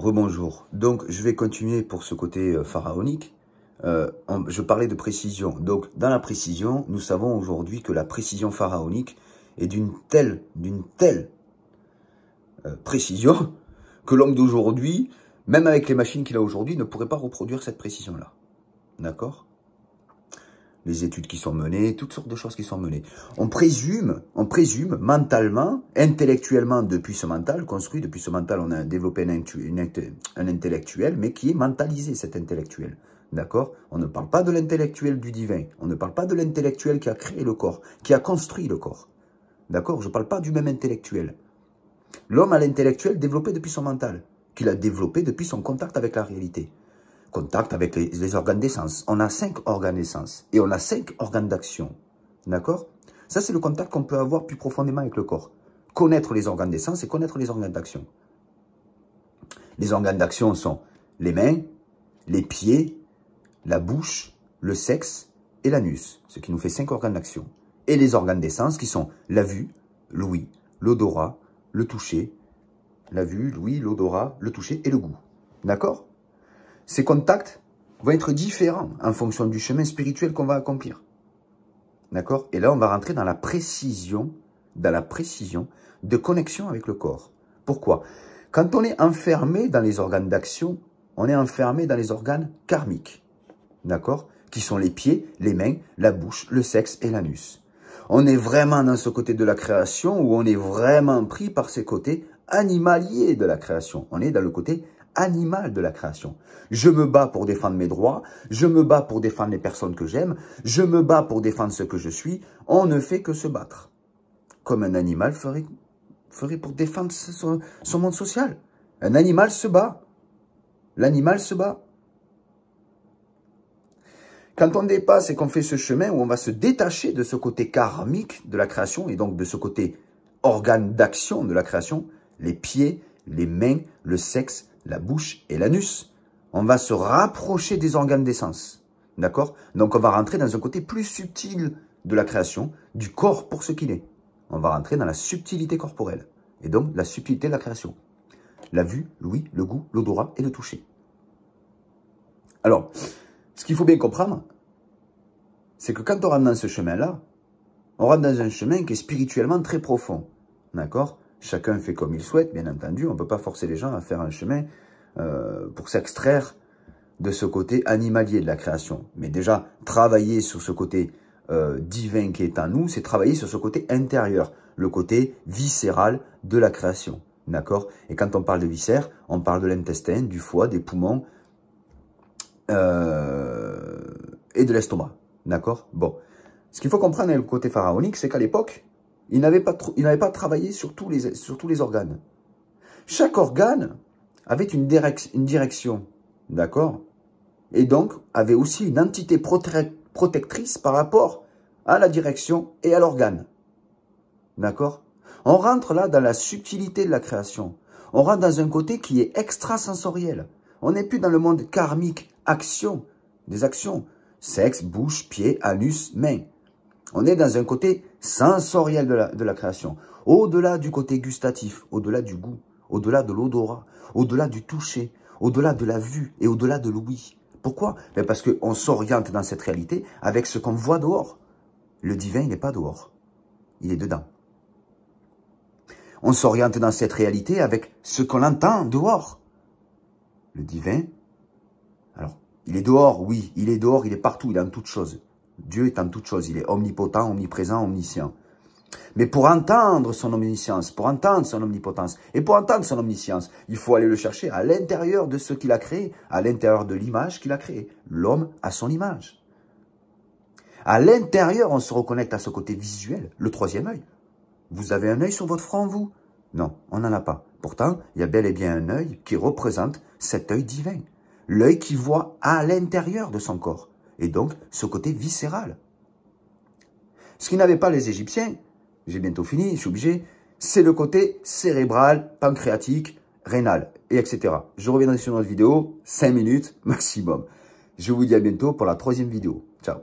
rebonjour. Donc, je vais continuer pour ce côté pharaonique. Je parlais de précision. Donc, dans la précision, nous savons aujourd'hui que la précision pharaonique est d'une telle précision que l'homme d'aujourd'hui, même avec les machines qu'il a aujourd'hui, ne pourrait pas reproduire cette précision-là. D'accord ? Les études qui sont menées, toutes sortes de choses qui sont menées. On présume mentalement, intellectuellement, depuis ce mental, construit depuis ce mental, on a développé un intellectuel, mais qui est mentalisé, cet intellectuel. D'accord? On ne parle pas de l'intellectuel du divin. On ne parle pas de l'intellectuel qui a créé le corps, qui a construit le corps. D'accord? Je ne parle pas du même intellectuel. L'homme a l'intellectuel développé depuis son mental, qu'il a développé depuis son contact avec la réalité. Contact avec les organes d'essence. On a 5 organes d'essence et on a 5 organes d'action. D'accord? Ça, c'est le contact qu'on peut avoir plus profondément avec le corps. Connaître les organes d'essence et connaître les organes d'action. Les organes d'action sont les mains, les pieds, la bouche, le sexe et l'anus, ce qui nous fait 5 organes d'action. Et les organes d'essence qui sont la vue, l'ouïe, l'odorat, le toucher, la vue, l'ouïe, l'odorat, le toucher et le goût. D'accord? Ces contacts vont être différents en fonction du chemin spirituel qu'on va accomplir. D'accord? Et là, on va rentrer dans la précision de connexion avec le corps. Pourquoi? Quand on est enfermé dans les organes d'action, on est enfermé dans les organes karmiques. D'accord? Qui sont les pieds, les mains, la bouche, le sexe et l'anus. On est vraiment dans ce côté de la création où on est vraiment pris par ces côtés animaliers de la création. On est dans le côté animal de la création. Je me bats pour défendre mes droits, je me bats pour défendre les personnes que j'aime, je me bats pour défendre ce que je suis. On ne fait que se battre. Comme un animal ferait pour défendre son monde social. Un animal se bat. L'animal se bat. Quand on dépasse et qu'on fait ce chemin où on va se détacher de ce côté karmique de la création et donc de ce côté organe d'action de la création, les pieds, les mains, le sexe, la bouche et l'anus, on va se rapprocher des organes d'essence. D'accord? Donc on va rentrer dans un côté plus subtil de la création, du corps pour ce qu'il est. On va rentrer dans la subtilité corporelle et donc la subtilité de la création. La vue, l'ouïe, le goût, l'odorat et le toucher. Alors, ce qu'il faut bien comprendre, c'est que quand on rentre dans ce chemin-là, on rentre dans un chemin qui est spirituellement très profond. D'accord? Chacun fait comme il souhaite, bien entendu. On ne peut pas forcer les gens à faire un chemin pour s'extraire de ce côté animalier de la création. Mais déjà, travailler sur ce côté divin qui est en nous, c'est travailler sur ce côté intérieur, le côté viscéral de la création. D'accord? Et quand on parle de viscères, on parle de l'intestin, du foie, des poumons et de l'estomac. D'accord? Bon. Ce qu'il faut comprendre avec le côté pharaonique, c'est qu'à l'époque, il n'avait pas travaillé sur tous les organes. Chaque organe avait une direction, d'accord? Et donc, avait aussi une entité protectrice par rapport à la direction et à l'organe. D'accord? On rentre là dans la subtilité de la création. On rentre dans un côté qui est extrasensoriel. On n'est plus dans le monde karmique, action, des actions. Sexe, bouche, pied, anus, main. On est dans un côté sensoriel de la création. Au-delà du côté gustatif, au-delà du goût, au-delà de l'odorat, au-delà du toucher, au-delà de la vue et au-delà de l'ouïe. Pourquoi? Parce qu'on s'oriente dans cette réalité avec ce qu'on voit dehors. Le divin, il n'est pas dehors. Il est dedans. On s'oriente dans cette réalité avec ce qu'on entend dehors. Le divin, alors, il est dehors, oui, il est dehors, il est partout, il est en toutes choses. Dieu est en toutes choses, il est omnipotent, omniprésent, omniscient. Mais pour entendre son omniscience, pour entendre son omnipotence, et pour entendre son omniscience, il faut aller le chercher à l'intérieur de ce qu'il a créé, à l'intérieur de l'image qu'il a créée. L'homme a son image. À l'intérieur, on se reconnecte à ce côté visuel, le troisième œil. Vous avez un œil sur votre front, vous? Non, on n'en a pas. Pourtant, il y a bel et bien un œil qui représente cet œil divin. L'œil qui voit à l'intérieur de son corps. Et donc, ce côté viscéral. Ce qu'ils n'avaient pas les Égyptiens, j'ai bientôt fini, je suis obligé, c'est le côté cérébral, pancréatique, rénal, et etc. Je reviendrai sur notre vidéo, 5 minutes maximum. Je vous dis à bientôt pour la 3e vidéo. Ciao.